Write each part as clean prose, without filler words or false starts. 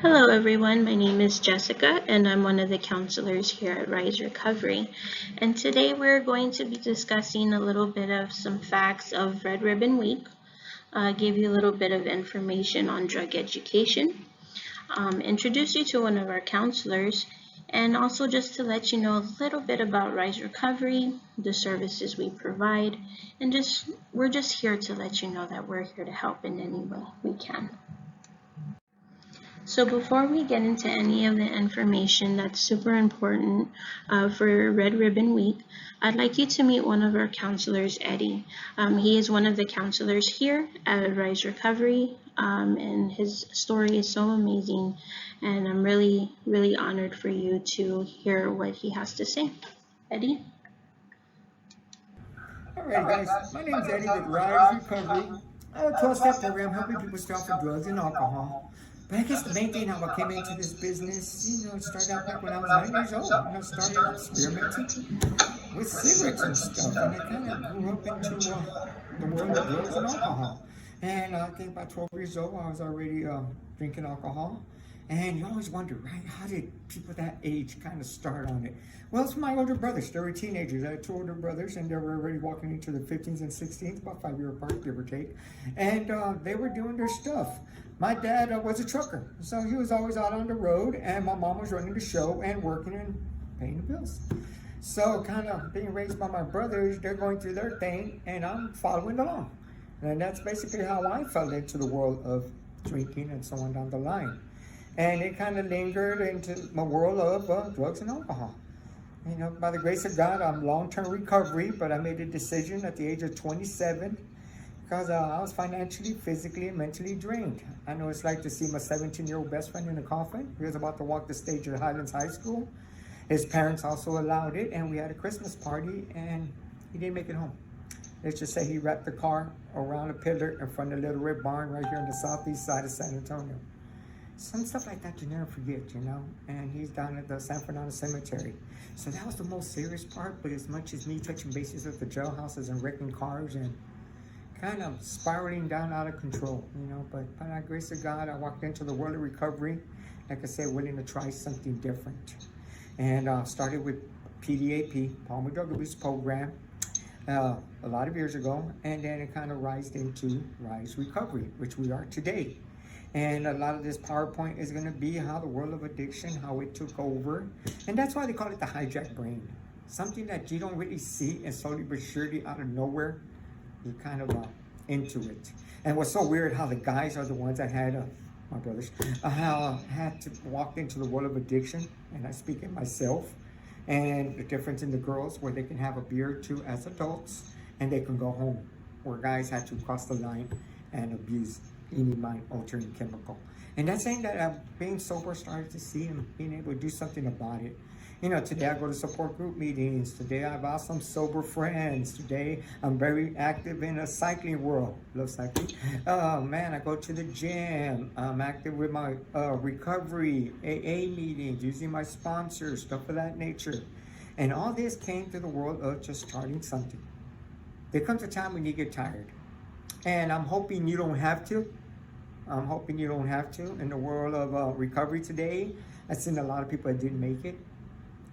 Hello everyone, my name is Jessica and I'm one of the counselors here at Rise Recovery. And today we're going to be discussing a little bit of some facts of Red Ribbon Week, give you a little bit of information on drug education, introduce you to one of our counselors, and also just to let you know a little bit about Rise Recovery, the services we provide, and we're just here to let you know that we're here to help in any way we can. So before we get into any of the information that's super important for Red Ribbon Week, I'd like you to meet one of our counselors, Eddie. He is one of the counselors here at Rise Recovery, and his story is so amazing, and I'm really, really honored for you to hear what he has to say. Eddie? Alrighty, guys. My name's Eddie with Rise Recovery. A 12-step program helping people stay off of drugs and alcohol. But I guess the main thing how I came into this business, it started out back when I was 9 years old. Started experimenting with cigarettes and stuff. And I kind of grew up into the world of drugs and alcohol. And I think by 12 years old, I was already drinking alcohol. And you always wonder, right, how did people that age kind of start on it? Well, it's my older brothers. They were teenagers. I had two older brothers, and they were already walking into the 15s and 16s, about 5 years apart, give or take. And they were doing their stuff. My dad was a trucker, so he was always out on the road, and my mom was running the show and working and paying the bills. So kind of being raised by my brothers, they're going through their thing, and I'm following along. And that's basically how I fell into the world of drinking and so on down the line. And it kind of lingered into my world of drugs and alcohol. By the grace of God, I'm long-term recovery, but I made a decision at the age of 27 because I was financially, physically, and mentally drained. I know it's like to see my 17-year-old best friend in a coffin. He was about to walk the stage at Highlands High School. His parents also allowed it, and we had a Christmas party, and he didn't make it home. Let's just say he wrapped the car around a pillar in front of the Little Red Barn right here on the southeast side of San Antonio. Some stuff like that you never forget, and he's down at the San Fernando Cemetery. So that was the most serious part, but as much as me touching bases with the jailhouses and wrecking cars and kind of spiraling down out of control, but by the grace of God, I walked into the world of recovery, like I said, willing to try something different. And started with PDAP, Palmer Drug Abuse Program, a lot of years ago, and then it kind of rised into Rise Recovery, which we are today. And a lot of this PowerPoint is going to be how the world of addiction, how it took over. And that's why they call it the hijacked brain. Something that you don't really see, and slowly but surely out of nowhere, you're kind of into it. And what's so weird how the guys are the ones that had, my brothers, had to walk into the world of addiction. And I speak it myself. And the difference in the girls where they can have a beer or two as adults and they can go home. Where guys had to cross the line and abuse any mind-altering chemical. And that's saying that being sober started to see and being able to do something about it. Today I go to support group meetings. Today I have awesome sober friends. Today I'm very active in a cycling world. Love cycling. I go to the gym. I'm active with my recovery, AA meetings, using my sponsors, stuff of that nature. And all this came to the world of just starting something. There comes a time when you get tired. And I'm hoping you don't have to. I'm hoping you don't have to. In the world of recovery today, I've seen a lot of people that didn't make it.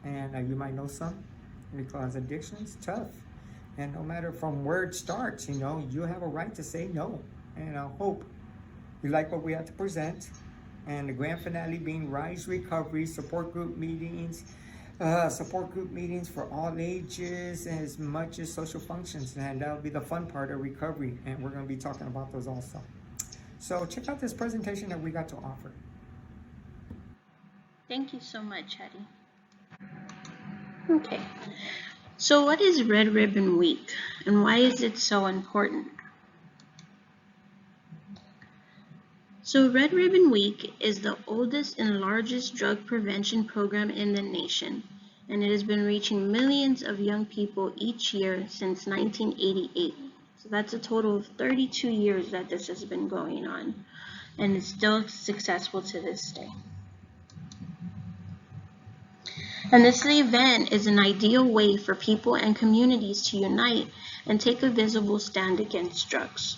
And you might know some, because addiction is tough. And no matter from where it starts, you have a right to say no. And I hope you like what we have to present. And the grand finale being Rise Recovery, support group meetings for all ages, as much as social functions. And that'll be the fun part of recovery. And we're going to be talking about those also. So check out this presentation that we got to offer. Thank you so much, Eddie. Okay, so what is Red Ribbon Week and why is it so important? So Red Ribbon Week is the oldest and largest drug prevention program in the nation, and it has been reaching millions of young people each year since 1988. So that's a total of 32 years that this has been going on, and it's still successful to this day. And this event is an ideal way for people and communities to unite and take a visible stand against drugs.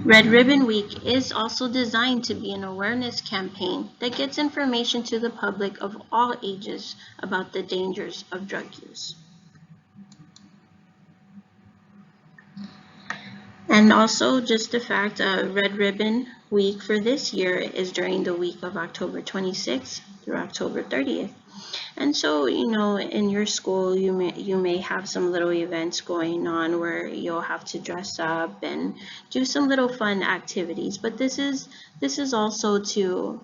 Red Ribbon Week is also designed to be an awareness campaign that gets information to the public of all ages about the dangers of drug use. And also, just the fact, Red Ribbon Week for this year is during the week of October 26th through October 30th. And so, in your school, you may have some little events going on where you'll have to dress up and do some little fun activities. But this is also to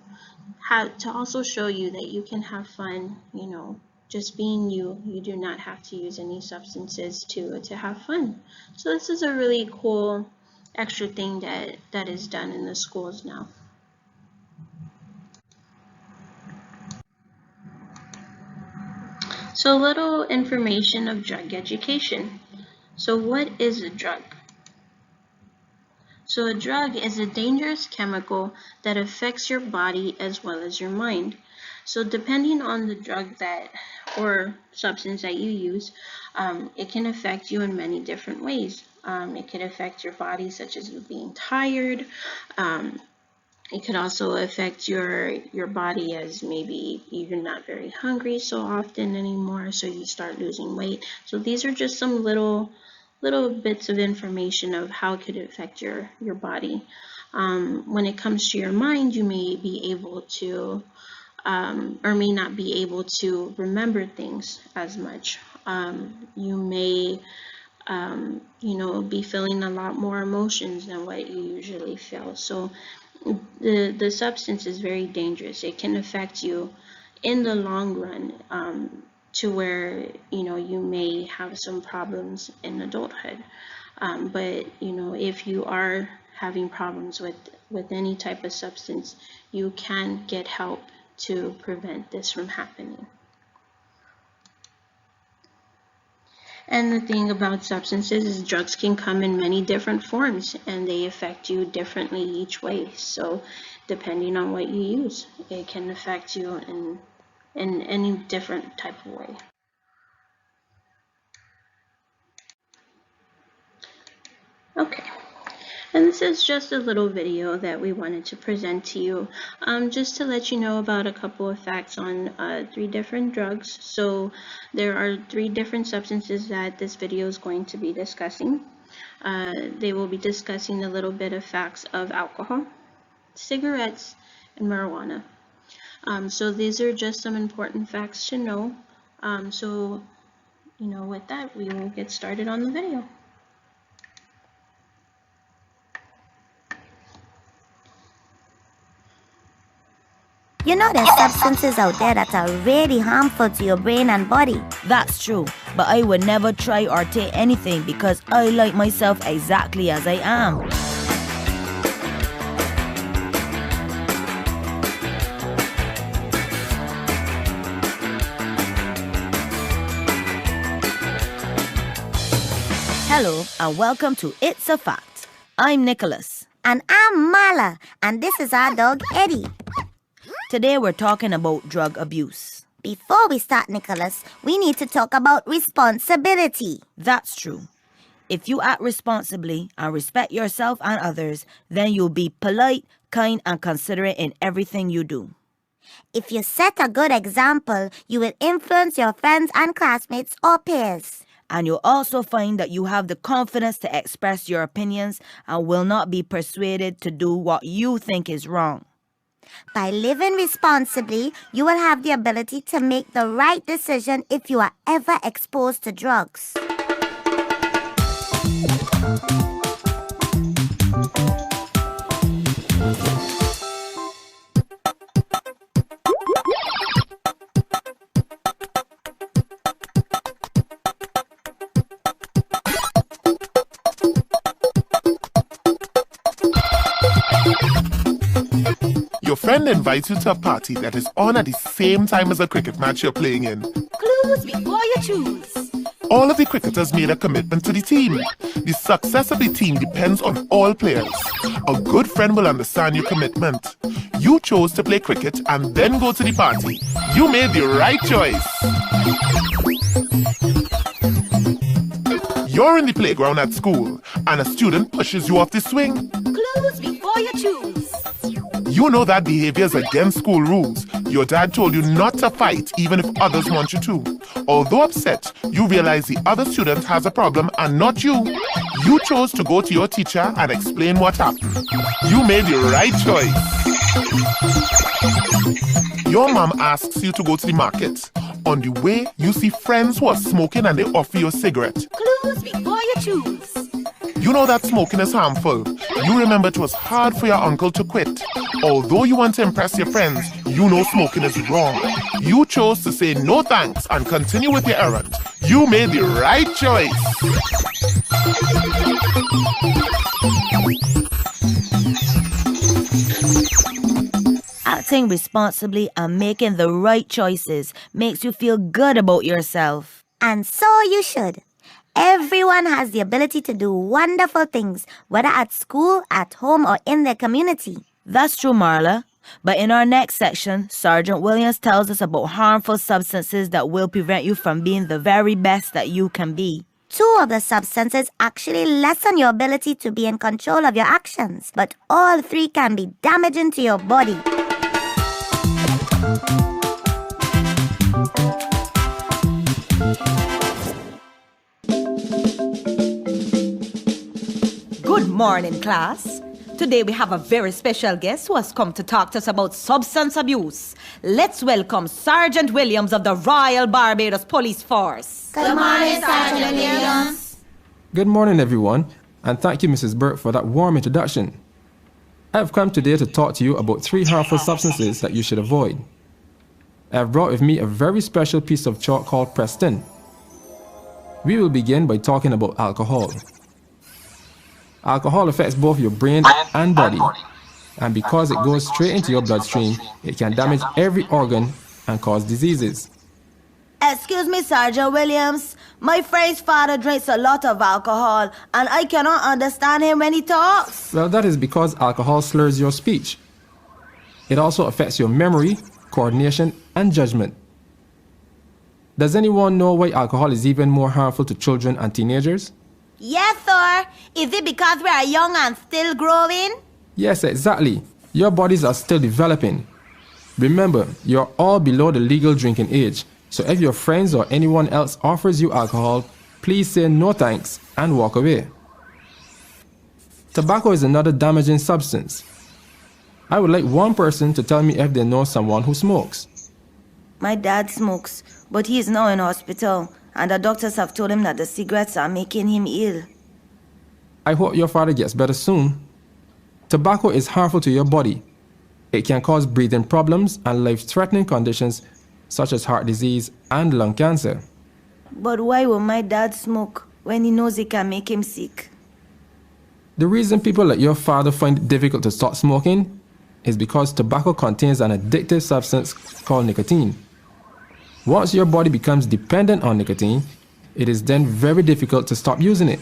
also show you that you can have fun, just being you. You do not have to use any substances to have fun. So this is a really cool extra thing that is done in the schools now. So a little information of drug education. So what is a drug? So a drug is a dangerous chemical that affects your body as well as your mind. So depending on the drug or substance that you use, it can affect you in many different ways. It can affect your body, such as you being tired. It could also affect your body as maybe you're not very hungry so often anymore, so you start losing weight. So these are just some little bits of information of how it could affect your body. When it comes to your mind, you may be able to or may not be able to remember things as much. You may be feeling a lot more emotions than what you usually feel. So the substance is very dangerous. It can affect you in the long run, to where you may have some problems in adulthood. But if you are having problems with any type of substance, you can get help to prevent this from happening. And the thing about substances is drugs can come in many different forms, and they affect you differently each way. So depending on what you use, it can affect you in any different type of way. Okay. And this is just a little video that we wanted to present to you, just to let you know about a couple of facts on 3 different drugs. So there are 3 different substances that this video is going to be discussing. They will be discussing a little bit of facts of alcohol, cigarettes, and marijuana. So these are just some important facts to know. So with that, we will get started on the video. You know there's substances out there that are really harmful to your brain and body. That's true, but I would never try or take anything because I like myself exactly as I am. Hello and welcome to It's a Fact. I'm Nicholas. And I'm Mala, and this is our dog Eddie. Today we're talking about drug abuse. Before we start, Nicholas, we need to talk about responsibility. That's true. If you act responsibly and respect yourself and others, then you'll be polite, kind, and considerate in everything you do. If you set a good example, you will influence your friends and classmates or peers. And you'll also find that you have the confidence to express your opinions and will not be persuaded to do what you think is wrong. By living responsibly, you will have the ability to make the right decision if you are ever exposed to drugs. Your friend invites you to a party that is on at the same time as a cricket match you're playing in. Clues before you choose. All of the cricketers made a commitment to the team. The success of the team depends on all players. A good friend will understand your commitment. You chose to play cricket and then go to the party. You made the right choice. You're in the playground at school and a student pushes you off the swing. Clue Clues before you choose. You know that behavior is against school rules. Your dad told you not to fight even if others want you to. Although upset, you realize the other student has a problem and not you. You chose to go to your teacher and explain what happened. You made the right choice. Your mom asks you to go to the market. On the way, you see friends who are smoking and they offer you a cigarette. Clues before you choose. You know that smoking is harmful. You remember it was hard for your uncle to quit. Although you want to impress your friends, you know smoking is wrong. You chose to say no thanks and continue with your errand. You made the right choice. Acting responsibly and making the right choices makes you feel good about yourself. And so you should. Everyone has the ability to do wonderful things, whether at school, at home, or in their community. That's true, Marla. But in our next section, Sergeant Williams tells us about harmful substances that will prevent you from being the very best that you can be. 2 of the substances actually lessen your ability to be in control of your actions, but all 3 can be damaging to your body. Good morning, class. Today we have a very special guest who has come to talk to us about substance abuse. Let's welcome Sergeant Williams of the Royal Barbados Police Force. Good morning, Sergeant Williams. Good morning, everyone, and thank you, Mrs. Burke, for that warm introduction. I have come today to talk to you about 3 harmful substances that you should avoid. I have brought with me a very special piece of chalk called Preston. We will begin by talking about alcohol. Alcohol affects both your brain and body, and because it goes straight into your bloodstream, it can damage every organ and cause diseases. Excuse me, Sergeant Williams. My friend's father drinks a lot of alcohol, and I cannot understand him when he talks. Well, that is because alcohol slurs your speech. It also affects your memory, coordination, and judgment. Does anyone know why alcohol is even more harmful to children and teenagers? Yes, sir. Is it because we are young and still growing? Yes, exactly. Your bodies are still developing. Remember, you're all below the legal drinking age, so if your friends or anyone else offers you alcohol, please say no thanks and walk away. Tobacco is another damaging substance. I would like one person to tell me if they know someone who smokes. My dad smokes, but he is now in hospital, and the doctors have told him that the cigarettes are making him ill. I hope your father gets better soon. Tobacco is harmful to your body. It can cause breathing problems and life-threatening conditions such as heart disease and lung cancer. But why will my dad smoke when he knows it can make him sick? The reason people like your father find it difficult to stop smoking is because tobacco contains an addictive substance called nicotine. Once your body becomes dependent on nicotine, it is then very difficult to stop using it.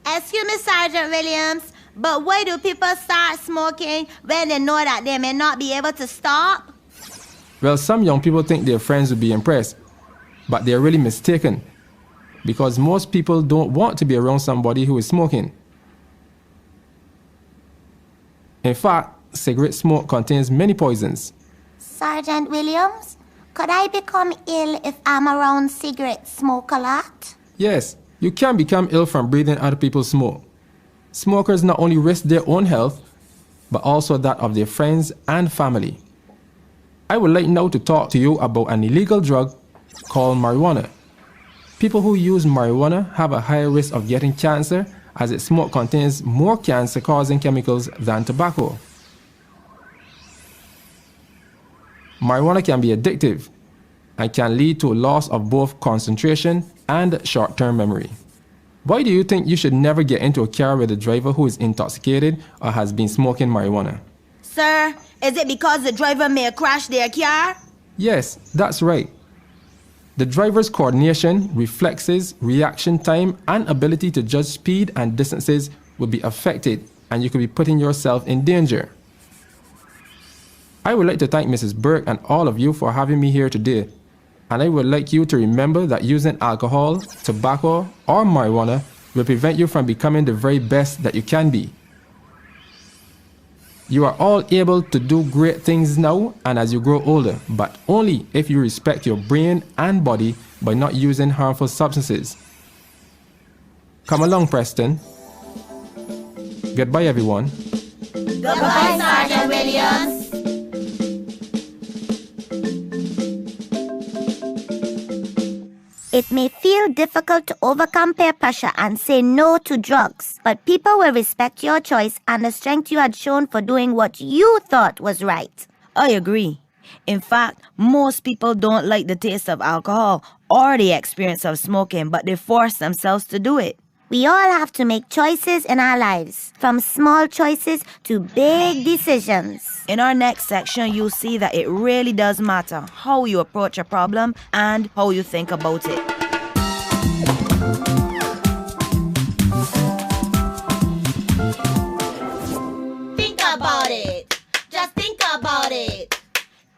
Excuse me, Sergeant Williams, but why do people start smoking when they know that they may not be able to stop? Well, some young people think their friends will be impressed, but they are really mistaken, because most people don't want to be around somebody who is smoking. In fact, cigarette smoke contains many poisons. Sergeant Williams, could I become ill if I'm around cigarette smoke a lot? Yes, you can become ill from breathing other people's smoke. Smokers not only risk their own health, but also that of their friends and family. I would like now to talk to you about an illegal drug called marijuana. People who use marijuana have a higher risk of getting cancer as its smoke contains more cancer-causing chemicals than tobacco. Marijuana can be addictive and can lead to a loss of both concentration and short-term memory. Why do you think you should never get into a car with a driver who is intoxicated or has been smoking marijuana? Sir, is it because the driver may crash their car? Yes, that's right. The driver's coordination, reflexes, reaction time, and ability to judge speed and distances will be affected, and you could be putting yourself in danger. I would like to thank Mrs. Burke and all of you for having me here today, and I would like you to remember that using alcohol, tobacco, or marijuana will prevent you from becoming the very best that you can be. You are all able to do great things now and as you grow older, but only if you respect your brain and body by not using harmful substances. Come along, Preston. Goodbye, everyone. Goodbye, Sergeant Williams. It may feel difficult to overcome peer pressure and say no to drugs, but people will respect your choice and the strength you had shown for doing what you thought was right. I agree. In fact, most people don't like the taste of alcohol or the experience of smoking, but they force themselves to do it. We all have to make choices in our lives, from small choices to big decisions. In our next section, you'll see that it really does matter how you approach a problem and how you think about it. Think about it. Just think about it.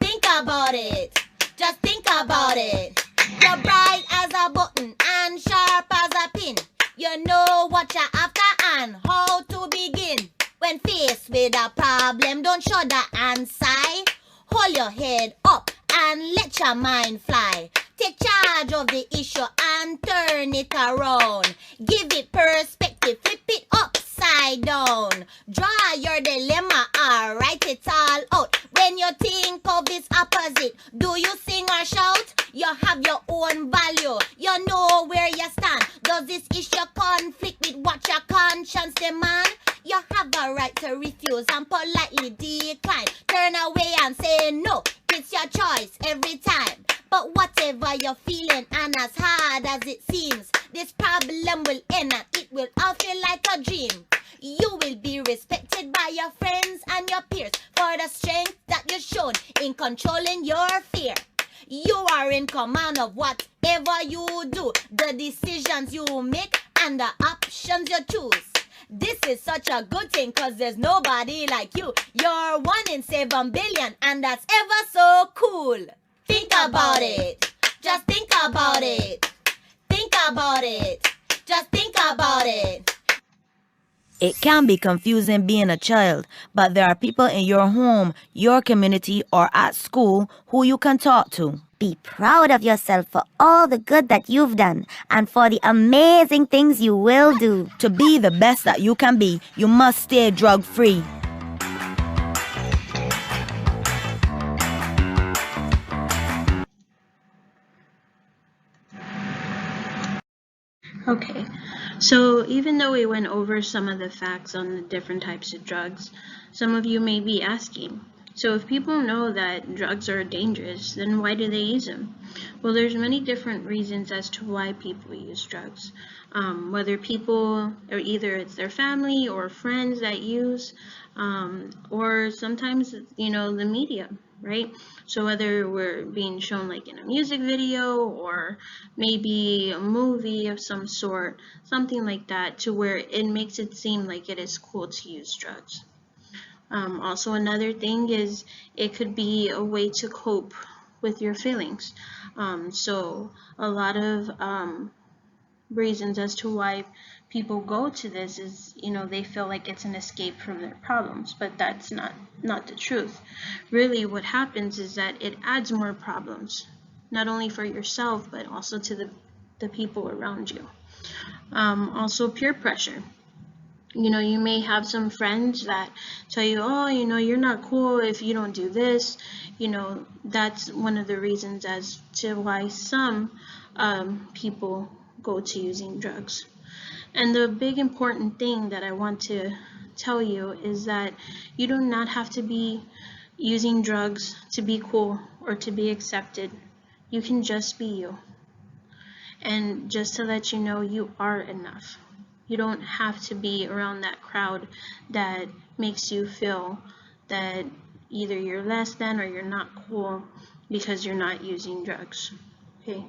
Think about it. Just think about it. You're bright as a button and sharp as a pin. You know what you're after and how to begin. When faced with a problem, don't shudder and sigh. Hold your head up and let your mind fly. Take charge of the issue and turn it around. Give it perspective, flip it upside down. Draw your dilemma or write it all out. When you think of its opposite, do you sing or shout? You have your own value, you know where you stand. Does this issue conflict with what your conscience demand? You have a right to refuse and politely decline. Turn away and say no, it's your choice every time. But whatever you're feeling and as hard as it seems, this problem will end and it will all feel like a dream. You will be respected by your friends and your peers for the strength that you've shown in controlling your fear. You are in command of whatever you do, the decisions you make and the options you choose. This is such a good thing cause there's nobody like you. You're 1 in 7 billion and that's ever so cool. Think about it. Just think about it. Think about it. Just think about it. It can be confusing being a child, but there are people in your home, your community, or at school who you can talk to. Be proud of yourself for all the good that you've done and for the amazing things you will do. To be the best that you can be, you must stay drug-free. Okay, so even though we went over some of the facts on the different types of drugs, some of you may be asking, so if people know that drugs are dangerous, then why do they use them? Well, there's many different reasons as to why people use drugs. Whether people, or either it's their family or friends that use, or sometimes, you know, the media, right? So whether we're being shown like in a music video or maybe a movie of some sort, something like that, to where it makes it seem like it is cool to use drugs. Also, another thing is it could be a way to cope with your feelings. So a lot of reasons as to why people go to this is, you know, they feel like it's an escape from their problems, but that's not the truth. Really what happens is that it adds more problems, not only for yourself but also to the people around you. Also peer pressure. You know, you may have some friends that tell you, oh, you know, you're not cool if you don't do this. You know, that's one of the reasons as to why some people go to using drugs. And the big important thing that I want to tell you is that you do not have to be using drugs to be cool or to be accepted. You can just be you. And just to let you know, you are enough. You don't have to be around that crowd that makes you feel that either you're less than or you're not cool because you're not using drugs. Okay,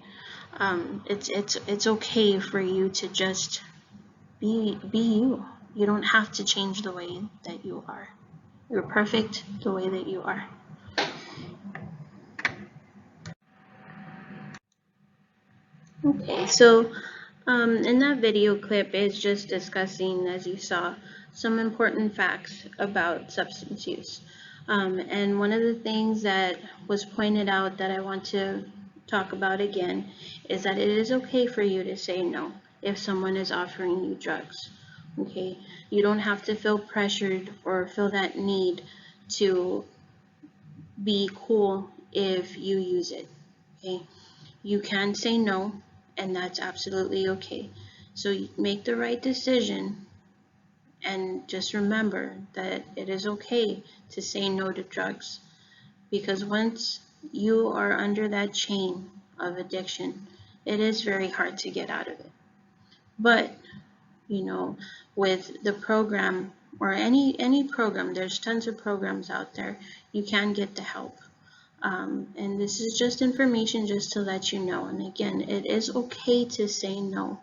it's okay for you to just be you. You don't have to change the way that you are. You're perfect the way that you are. Okay, so In that video clip is just discussing, as you saw, some important facts about substance use. And one of the things that was pointed out that I want to talk about again is that it is okay for you to say no if someone is offering you drugs. Okay, you don't have to feel pressured or feel that need to be cool if you use it. Okay, you can say no, and that's absolutely okay. So you make the right decision, and just remember that it is okay to say no to drugs, because once you are under that chain of addiction, it is very hard to get out of it. But you know, with the program or any program, there's tons of programs out there, you can get the help. And this is just information just to let you know. And again, it is okay to say no,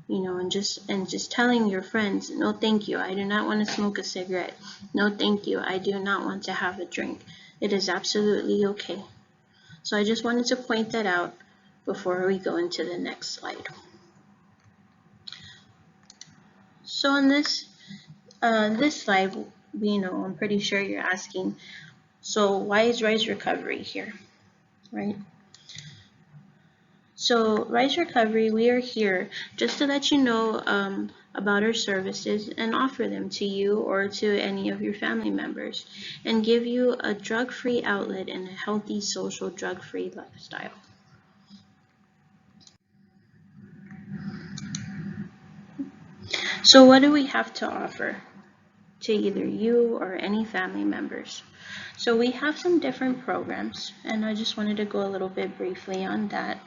you know, and just telling your friends, no thank you, I do not want to smoke a cigarette. No thank you, I do not want to have a drink. It is absolutely okay. So I just wanted to point that out before we go into the next slide. So on this slide, you know, I'm pretty sure you're asking, so why is Rise Recovery here, right? So Rise Recovery, we are here just to let you know about our services and offer them to you or to any of your family members, and give you a drug-free outlet and a healthy social drug-free lifestyle. So what do we have to offer to either you or any family members? So we have some different programs, and I just wanted to go a little bit briefly on that.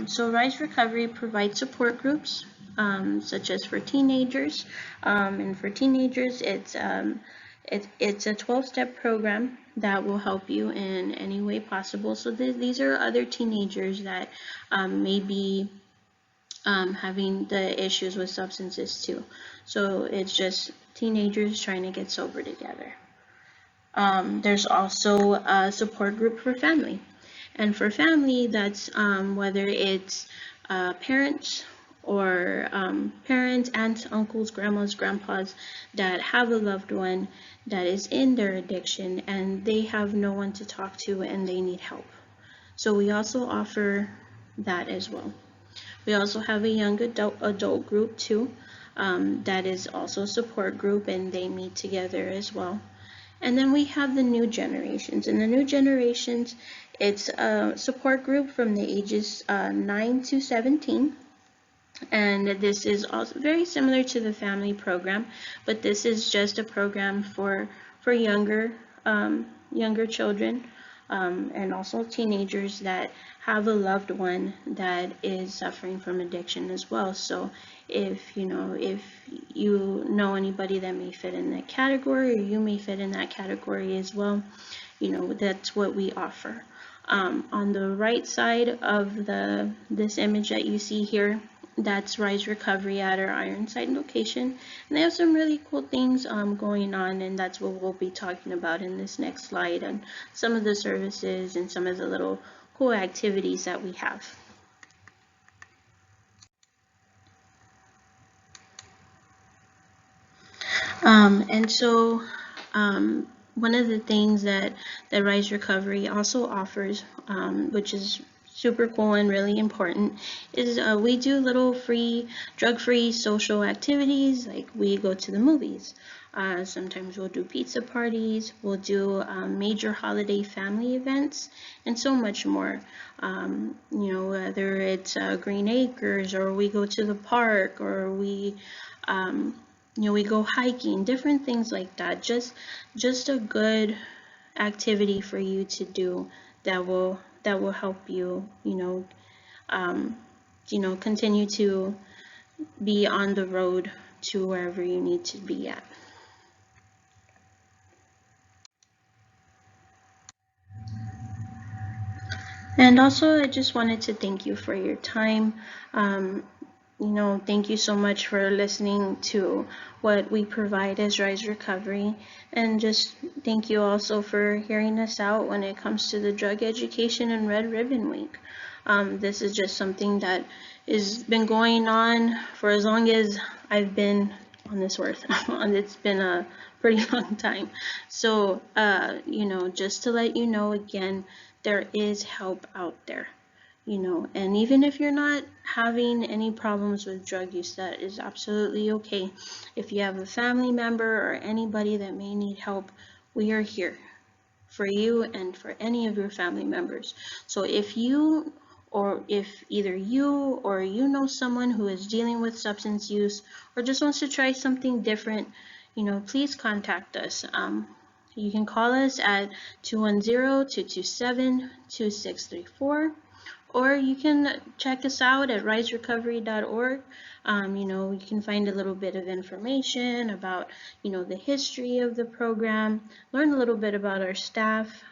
So Rise Recovery provides support groups, such as for teenagers, and for teenagers, it's a 12-step program that will help you in any way possible. So these are other teenagers that may be having the issues with substances too. So it's just teenagers trying to get sober together. There's also a support group for family. And for family, that's whether it's parents or parents, aunts, uncles, grandmas, grandpas that have a loved one that is in their addiction and they have no one to talk to and they need help. So we also offer that as well. We also have a young adult group too, that is also a support group, and they meet together as well. And then we have the new generations. And the new generations, it's a support group from the ages 9 to 17. And this is also very similar to the family program, but this is just a program for younger children, and also teenagers that have a loved one that is suffering from addiction as well. So if you know anybody that may fit in that category, or you may fit in that category as well, you know, that's what we offer. On the right side of this image that you see here, that's Rise Recovery at our Ironside location, and they have some really cool things going on, and that's what we'll be talking about in this next slide, and some of the services and some of the little cool activities that we have. And so one of the things that Rise Recovery also offers, which is super cool and really important, is we do little drug-free social activities, like we go to the movies. Sometimes we'll do pizza parties, we'll do major holiday family events, and so much more. You know, whether it's Green Acres, or we go to the park, or we we go hiking, different things like that. Just a good activity for you to do that will help you, continue to be on the road to wherever you need to be at. And also, I just wanted to thank you for your time. Thank you so much for listening to what we provide as Rise Recovery, and just thank you also for hearing us out when it comes to the drug education and Red Ribbon Week. This is just something that has been going on for as long as I've been on this earth. And it's been a pretty long time. So, you know, just to let you know again, there is help out there, you know, and even if you're not having any problems with drug use, that is absolutely okay. If you have a family member or anybody that may need help, we are here for you and for any of your family members. So if you, or if either you or you know someone who is dealing with substance use or just wants to try something different, you know, please contact us. You can call us at 210-227-2634, or you can check us out at riserecovery.org. You know, you can find a little bit of information about, you know, the history of the program, learn a little bit about our staff.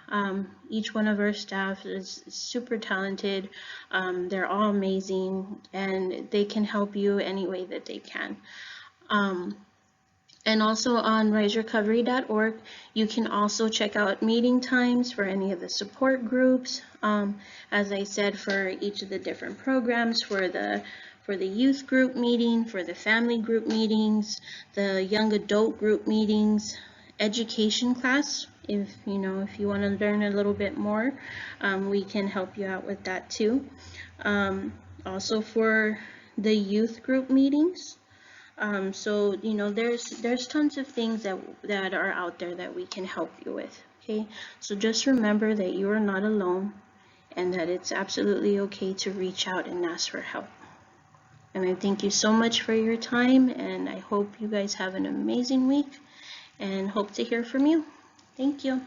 Each one of our staff is super talented. They're all amazing, and they can help you any way that they can. And also on riserecovery.org, you can also check out meeting times for any of the support groups. As I said, for each of the different programs, for the youth group meeting, for the family group meetings, the young adult group meetings, education class. If you know, if you want to learn a little bit more, we can help you out with that too. Also for the youth group meetings. So, you know, there's tons of things that are out there that we can help you with, okay? So just remember that you are not alone and that it's absolutely okay to reach out and ask for help. And I thank you so much for your time, and I hope you guys have an amazing week and hope to hear from you. Thank you.